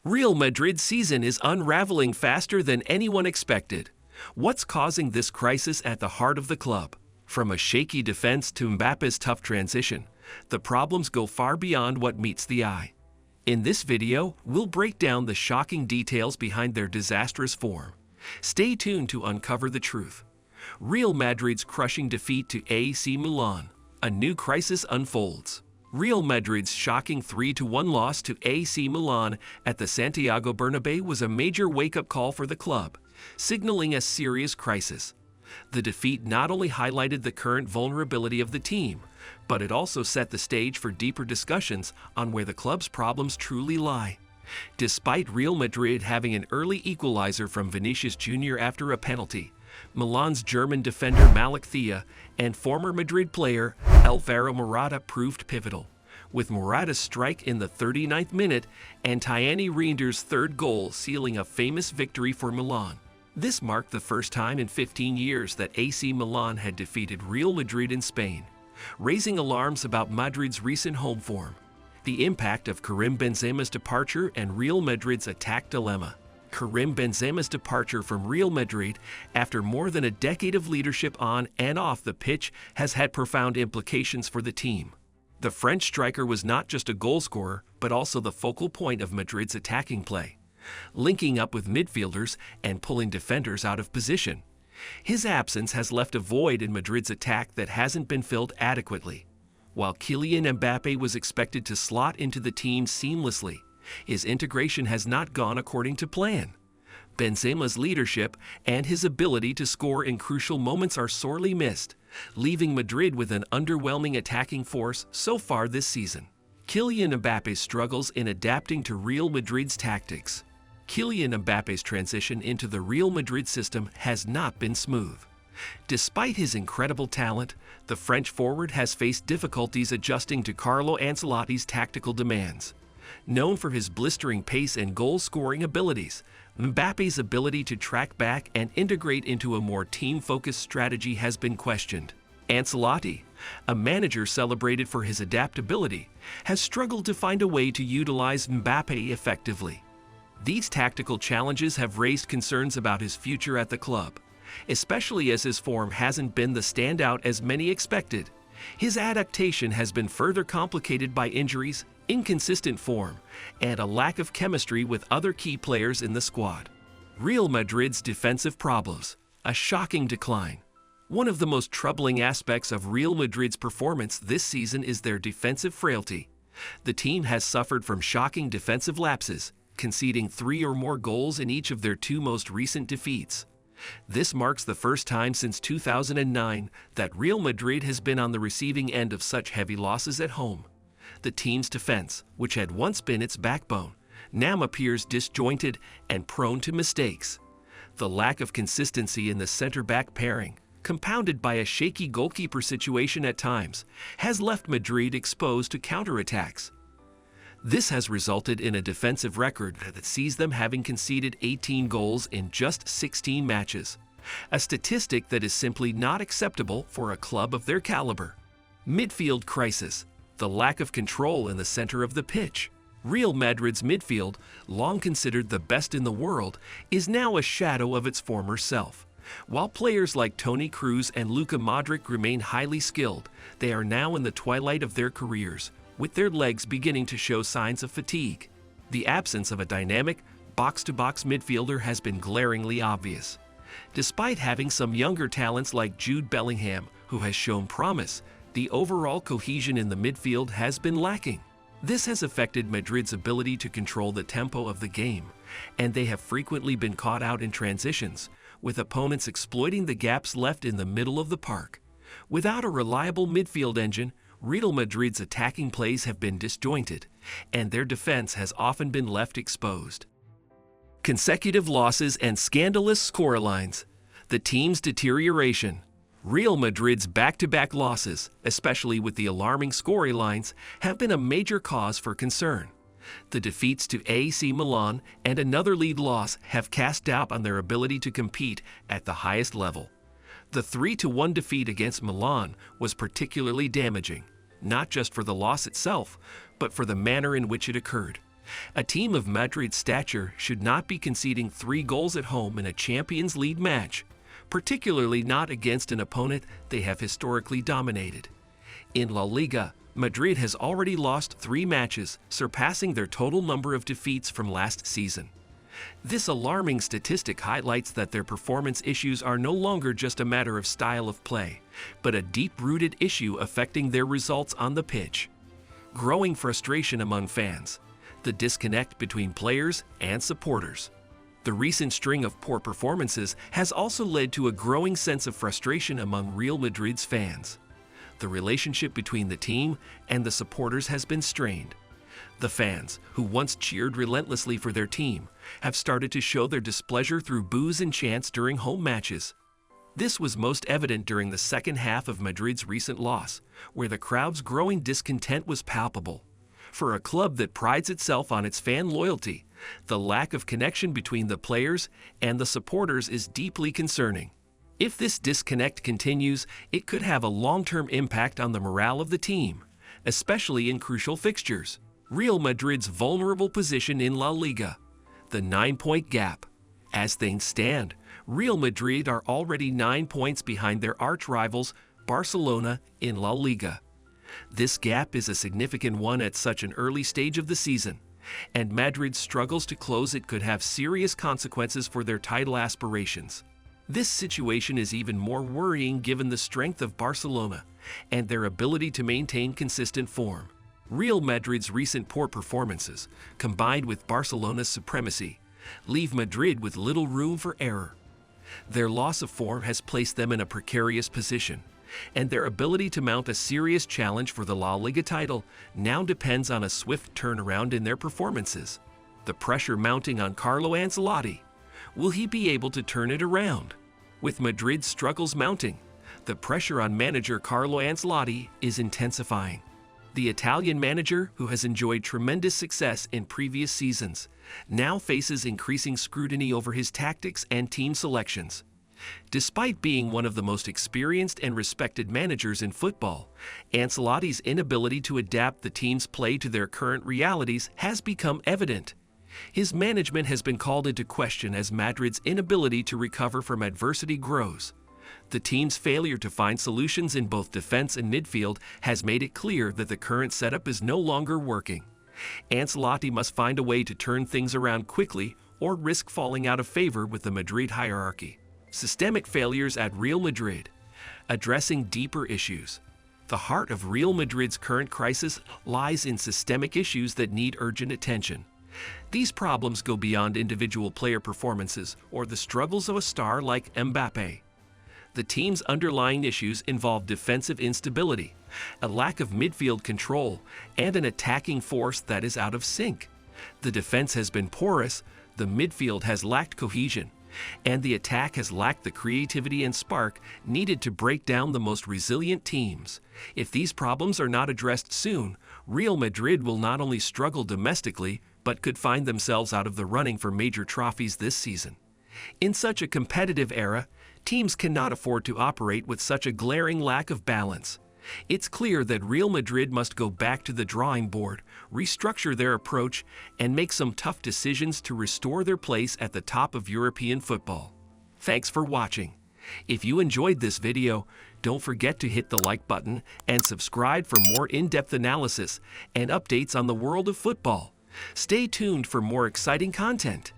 Real Madrid's season is unraveling faster than anyone expected. What's causing this crisis at the heart of the club? From a shaky defense to Mbappe's tough transition, the problems go far beyond what meets the eye. In this video, we'll break down the shocking details behind their disastrous form. Stay tuned to uncover the truth. Real Madrid's crushing defeat to AC Milan. A new crisis unfolds. Real Madrid's shocking 3-1 loss to AC Milan at the Santiago Bernabéu was a major wake-up call for the club, signaling a serious crisis. The defeat not only highlighted the current vulnerability of the team, but it also set the stage for deeper discussions on where the club's problems truly lie. Despite Real Madrid having an early equalizer from Vinicius Jr. after a penalty, Milan's German defender Malik Thea and former Madrid player Alvaro Morata proved pivotal, with Morata's strike in the 39th minute and Thierry Reinder's third goal sealing a famous victory for Milan. This marked the first time in 15 years that AC Milan had defeated Real Madrid in Spain, raising alarms about Madrid's recent home form. The impact of Karim Benzema's departure and Real Madrid's attack dilemma. Karim Benzema's departure from Real Madrid after more than a decade of leadership on and off the pitch has had profound implications for the team. The French striker was not just a goal scorer, but also the focal point of Madrid's attacking play, linking up with midfielders and pulling defenders out of position. His absence has left a void in Madrid's attack that hasn't been filled adequately. While Kylian Mbappe was expected to slot into the team seamlessly, his integration has not gone according to plan. Benzema's leadership and his ability to score in crucial moments are sorely missed, leaving Madrid with an underwhelming attacking force so far this season. Kylian Mbappe's struggles in adapting to Real Madrid's tactics. Kylian Mbappe's transition into the Real Madrid system has not been smooth. Despite his incredible talent, the French forward has faced difficulties adjusting to Carlo Ancelotti's tactical demands. Known for his blistering pace and goal-scoring abilities, Mbappe's ability to track back and integrate into a more team-focused strategy has been questioned. Ancelotti, a manager celebrated for his adaptability, has struggled to find a way to utilize Mbappe effectively. These tactical challenges have raised concerns about his future at the club, especially as his form hasn't been the standout as many expected. His adaptation has been further complicated by injuries, inconsistent form, and a lack of chemistry with other key players in the squad. Real Madrid's defensive problems. A shocking decline. One of the most troubling aspects of Real Madrid's performance this season is their defensive frailty. The team has suffered from shocking defensive lapses, conceding 3 or more goals in each of their 2 most recent defeats. This marks the first time since 2009 that Real Madrid has been on the receiving end of such heavy losses at home. The team's defense, which had once been its backbone, now appears disjointed and prone to mistakes. The lack of consistency in the center-back pairing, compounded by a shaky goalkeeper situation at times, has left Madrid exposed to counterattacks. This has resulted in a defensive record that sees them having conceded 18 goals in just 16 matches, a statistic that is simply not acceptable for a club of their caliber. Midfield crisis. The lack of control in the center of the pitch. Real Madrid's midfield, long considered the best in the world, is now a shadow of its former self. While players like Toni Kroos and Luka Modric remain highly skilled, they are now in the twilight of their careers, with their legs beginning to show signs of fatigue. The absence of a dynamic, box-to-box midfielder has been glaringly obvious. Despite having some younger talents like Jude Bellingham, who has shown promise, the overall cohesion in the midfield has been lacking. This has affected Madrid's ability to control the tempo of the game, and they have frequently been caught out in transitions, with opponents exploiting the gaps left in the middle of the park. Without a reliable midfield engine, Real Madrid's attacking plays have been disjointed, and their defense has often been left exposed. Consecutive losses and scandalous scorelines. The team's deterioration. Real Madrid's back-to-back losses, especially with the alarming scorelines, have been a major cause for concern. The defeats to AC Milan and another league loss have cast doubt on their ability to compete at the highest level. The 3-1 defeat against Milan was particularly damaging, not just for the loss itself, but for the manner in which it occurred. A team of Madrid's stature should not be conceding 3 goals at home in a Champions League match, particularly not against an opponent they have historically dominated. In La Liga, Madrid has already lost 3 matches, surpassing their total number of defeats from last season. This alarming statistic highlights that their performance issues are no longer just a matter of style of play, but a deep-rooted issue affecting their results on the pitch. Growing frustration among fans, the disconnect between players and supporters. The recent string of poor performances has also led to a growing sense of frustration among Real Madrid's fans. The relationship between the team and the supporters has been strained. The fans, who once cheered relentlessly for their team, have started to show their displeasure through boos and chants during home matches. This was most evident during the second half of Madrid's recent loss, where the crowd's growing discontent was palpable. For a club that prides itself on its fan loyalty, the lack of connection between the players and the supporters is deeply concerning. If this disconnect continues, it could have a long-term impact on the morale of the team, especially in crucial fixtures. Real Madrid's vulnerable position in La Liga, the 9-point gap. As things stand, Real Madrid are already 9 points behind their arch-rivals Barcelona in La Liga. This gap is a significant one at such an early stage of the season, and Madrid's struggles to close it could have serious consequences for their title aspirations. This situation is even more worrying given the strength of Barcelona and their ability to maintain consistent form. Real Madrid's recent poor performances, combined with Barcelona's supremacy, leave Madrid with little room for error. Their loss of form has placed them in a precarious position, and their ability to mount a serious challenge for the La Liga title now depends on a swift turnaround in their performances. The pressure mounting on Carlo Ancelotti. Will he be able to turn it around? With Madrid's struggles mounting, the pressure on manager Carlo Ancelotti is intensifying. The Italian manager, who has enjoyed tremendous success in previous seasons, now faces increasing scrutiny over his tactics and team selections. Despite being one of the most experienced and respected managers in football, Ancelotti's inability to adapt the team's play to their current realities has become evident. His management has been called into question as Madrid's inability to recover from adversity grows. The team's failure to find solutions in both defense and midfield has made it clear that the current setup is no longer working. Ancelotti must find a way to turn things around quickly or risk falling out of favor with the Madrid hierarchy. Systemic failures at Real Madrid. Addressing deeper issues. The heart of Real Madrid's current crisis lies in systemic issues that need urgent attention. These problems go beyond individual player performances or the struggles of a star like Mbappe. The team's underlying issues involve defensive instability, a lack of midfield control, and an attacking force that is out of sync. The defense has been porous, the midfield has lacked cohesion, and the attack has lacked the creativity and spark needed to break down the most resilient teams. If these problems are not addressed soon, Real Madrid will not only struggle domestically, but could find themselves out of the running for major trophies this season. In such a competitive era, teams cannot afford to operate with such a glaring lack of balance. It's clear that Real Madrid must go back to the drawing board, restructure their approach, and make some tough decisions to restore their place at the top of European football. Thanks for watching. If you enjoyed this video, don't forget to hit the like button and subscribe for more in-depth analysis and updates on the world of football. Stay tuned for more exciting content.